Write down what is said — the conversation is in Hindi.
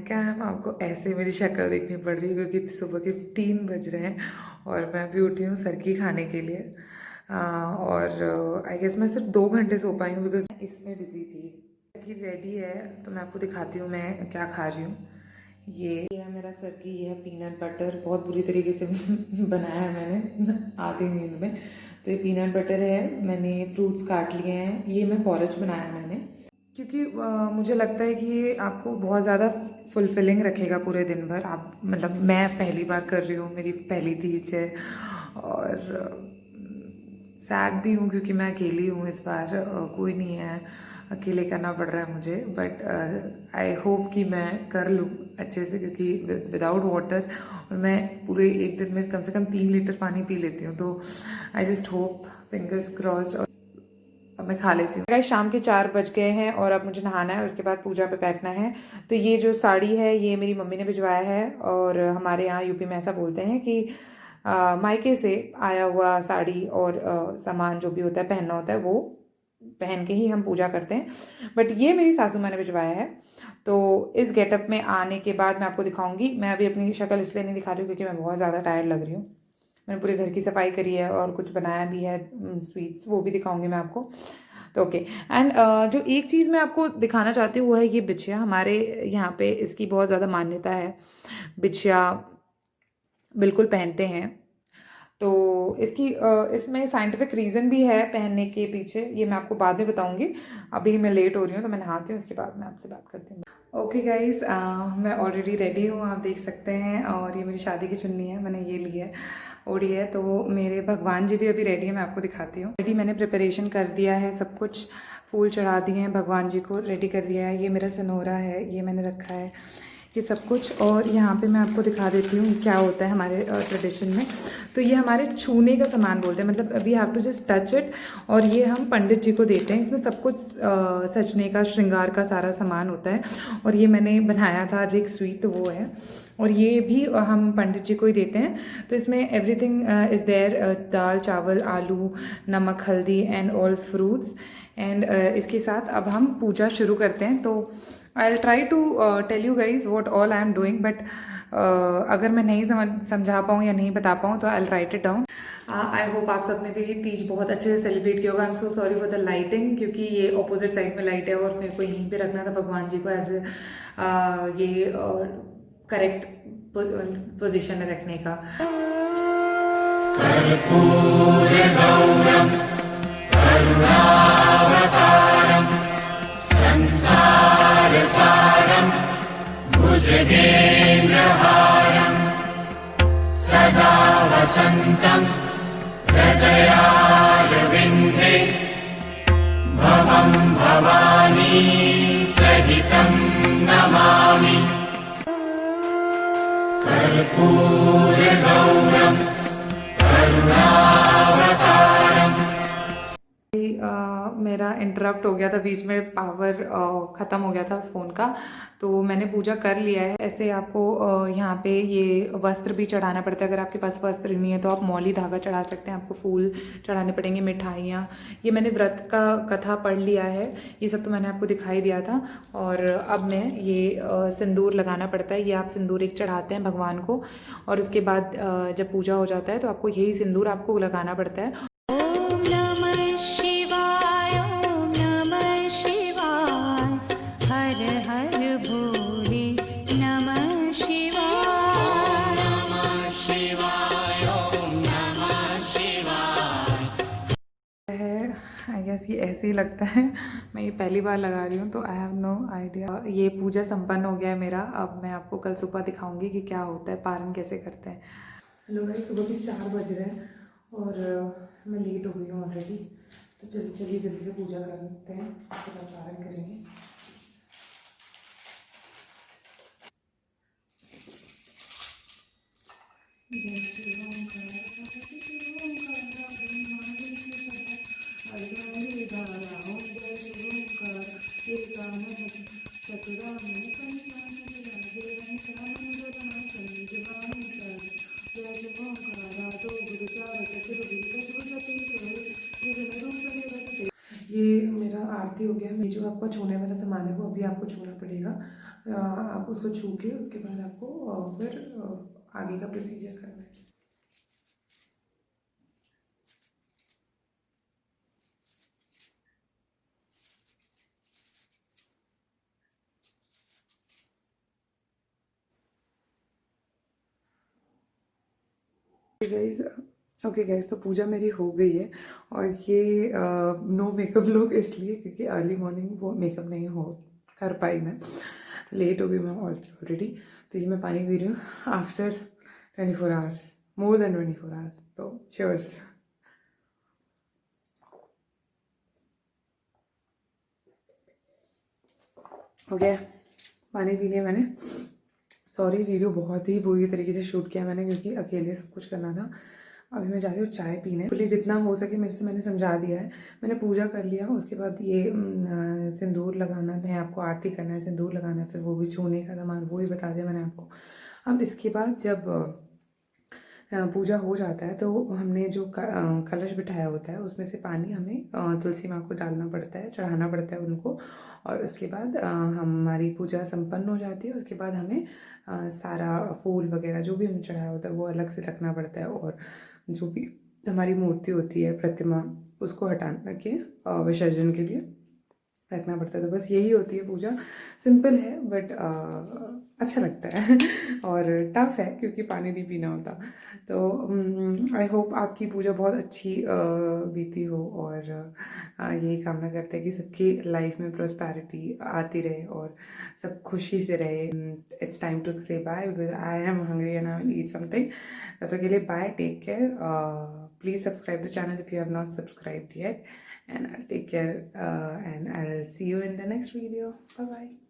क्या है, आपको ऐसे मेरी शक्ल देखनी पड़ रही है क्योंकि सुबह के 3 बज रहे हैं और मैं अभी उठी हूँ सरकी खाने के लिए। और आई गेस मैं सिर्फ 2 घंटे सो पाई हूँ बिकॉज मैं इसमें बिजी थी। सरकी रेडी है तो मैं आपको दिखाती हूँ मैं क्या खा रही हूँ। ये है मेरा सरकी, ये है पीनट बटर, बहुत बुरी तरीके से बनाया है मैंने आधी नींद में। तो ये पीनट बटर है, मैंने फ्रूट्स काट लिए हैं, ये मैं पॉरेज बनाया मैंने क्योंकि मुझे लगता है कि ये आपको बहुत ज़्यादा फुलफिलिंग रखेगा पूरे दिन भर। आप मतलब मैं पहली बार कर रही हूँ, मेरी पहली तीज है और सैड भी हूँ क्योंकि मैं अकेली हूँ इस बार, कोई नहीं है, अकेले करना पड़ रहा है मुझे। बट आई होप कि मैं कर लूँ अच्छे से क्योंकि विदाउट वाटर और मैं पूरे एक दिन में कम से कम 3 लीटर पानी पी लेती हूँ। तो I just hope, fingers crossed. अब मैं खा लेती हूँ। गाइस शाम के 4 बज गए हैं और अब मुझे नहाना है, उसके बाद पूजा पे बैठना है। तो ये जो साड़ी है ये मेरी मम्मी ने भिजवाया है और हमारे यहाँ यूपी में ऐसा बोलते हैं कि मायके से आया हुआ साड़ी और सामान जो भी होता है पहनना होता है वो पहन के ही हम पूजा करते हैं। बट ये मेरी सासू माँ ने भिजवाया है। तो इस गेटअप में आने के बाद मैं आपको दिखाऊंगी। मैं अभी अपनी शक्ल इसलिए नहीं दिखा रही हूँ क्योंकि मैं बहुत ज़्यादा टायर्ड लग रही हूँ। मैंने पूरे घर की सफाई करी है और कुछ बनाया भी है स्वीट्स, वो भी दिखाऊंगी मैं आपको। तो ओके एंड जो एक चीज़ मैं आपको दिखाना चाहती हूँ वो है ये बिछिया। हमारे यहाँ पे इसकी बहुत ज़्यादा मान्यता है, बिछिया बिल्कुल पहनते हैं। तो इसमें साइंटिफिक रीज़न भी है पहनने के पीछे, ये मैं आपको बाद में बताऊंगी। अभी मैं लेट हो रही हूँ तो मैं नहाती हूँ, उसके बाद मैं आपसे बात करती हूँ। ओके गाइस, मैं ऑलरेडी रेडी हूँ, आप देख सकते हैं। और ये मेरी शादी की चुन्नी है, मैंने ये ली है, ओढ़ी है। तो मेरे भगवान जी भी अभी रेडी है, मैं आपको दिखाती हूँ। रेडी मैंने प्रिपरेशन कर दिया है, सब कुछ फूल चढ़ा दिए हैं, भगवान जी को रेडी कर दिया है। ये मेरा सनोरा है, ये मैंने रखा है, ये सब कुछ। और यहाँ पे मैं आपको दिखा देती हूँ क्या होता है हमारे ट्रेडिशन में। तो ये हमारे छूने का सामान बोलते हैं, मतलब we have to just touch it. और ये हम पंडित जी को देते हैं, इसमें सब कुछ सजने का, श्रृंगार का सारा सामान होता है। और ये मैंने बनाया था आज एक स्वीट, तो वो है। और ये भी हम पंडित जी को ही देते हैं। तो इसमें एवरीथिंग इज़ देयर, दाल चावल आलू नमक हल्दी एंड ऑल फ्रूट्स। एंड इसके साथ अब हम पूजा शुरू करते हैं। तो I try to tell you guys what all I am doing, but अगर मैं नहीं समझा पाऊँ या नहीं बता पाऊँ तो I write it down. I hope आप सबने भी तीज बहुत अच्छे से सेलिब्रेट किया होगा। I am so sorry for the lighting क्योंकि ये ऑपोजिट साइड में लाइट है और मेरे को यहीं पे रखना था भगवान जी को एज ये करेक्ट पोजिशन में रखने का। कर्पूरगौरं करुणावतारं संसारसारं भुजगेन्द्रहारं सदा वसन्तं हृदयारविन्दे भवं भवानी सहितं नमामि। कर्पूरगौरं करुणावतारं। मेरा इंटरप्ट हो गया था बीच में, पावर ख़त्म हो गया था फ़ोन का। तो मैंने पूजा कर लिया है। ऐसे आपको यहाँ पे ये वस्त्र भी चढ़ाना पड़ता है, अगर आपके पास वस्त्र नहीं है तो आप मौली धागा चढ़ा सकते हैं, आपको फूल चढ़ाने पड़ेंगे, मिठाइयाँ। ये मैंने व्रत का कथा पढ़ लिया है, ये सब तो मैंने आपको दिखाई दिया था। और अब मैं ये सिंदूर लगाना पड़ता है, ये आप सिंदूर एक चढ़ाते हैं भगवान को और उसके बाद जब पूजा हो जाता है तो आपको यही सिंदूर आपको लगाना पड़ता है। आई गेस ये ऐसे ही लगता है, मैं ये पहली बार लगा रही हूँ तो आई हैव नो आइडिया। ये पूजा संपन्न हो गया है मेरा। अब मैं आपको कल सुबह दिखाऊंगी कि क्या होता है, पारण कैसे करते हैं। हेलो गाइस, सुबह के 4 बज रहे हैं और मैं लेट हो गई हूँ ऑलरेडी। तो चलिए जल्दी से पूजा कर लेते हैं, उसके बाद पारण करेंगे। ये मेरा आरती हो गया। ये जो आपका छूने वाला सामान है वो अभी आपको छूना पड़ेगा। आप उसको छू के उसके बाद आपको फिर आगे का प्रोसीजर करना है। गाइज ओके गाइज, तो पूजा मेरी हो गई है। और ये नो मेकअप लुक इसलिए क्योंकि अर्ली मॉर्निंग वो मेकअप नहीं हो कर पाई मैं, लेट हो गई मैं ऑलरेडी। तो ये मैं पानी पी रही हूँ after 24 hours, more than 24 hours. तो चीयर्स। ओके, पानी पी लिया मैंने। सॉरी, वीडियो बहुत ही बुरी तरीके से शूट किया मैंने क्योंकि अकेले सब कुछ करना था। अभी मैं जा रही हूँ चाय पीने। प्लीज़ जितना हो सके मेरे से मैंने समझा दिया है। मैंने पूजा कर लिया, उसके बाद ये सिंदूर लगाना है आपको, आरती करना है, सिंदूर लगाना है, फिर वो भी छूने का सामान वो भी बता दिया मैंने आपको। अब इसके बाद जब पूजा हो जाता है तो हमने जो कलश बिठाया होता है उसमें से पानी हमें तुलसी माँ को डालना पड़ता है, चढ़ाना पड़ता है उनको। और उसके बाद हमारी पूजा संपन्न हो जाती है। उसके बाद हमें सारा फूल वगैरह जो भी हमने चढ़ाया होता है वो अलग से रखना पड़ता है। और जो भी हमारी मूर्ति होती है, प्रतिमा, उसको हटाना के विसर्जन के लिए रखना पड़ता है। तो बस यही होती है पूजा। सिंपल है बट अच्छा लगता है और टफ है क्योंकि पानी नहीं पीना होता। तो आई होप आपकी पूजा बहुत अच्छी बीती हो। और यही कामना करते हैं कि सबकी लाइफ में प्रोस्पैरिटी आती रहे और सब खुशी से रहे। It's time to say bye because I am hungry and I will eat something. तब तक के लिए bye, take care. Please subscribe the channel if you have not subscribed yet, and I'll take care and I'll see you in the next video. Bye bye.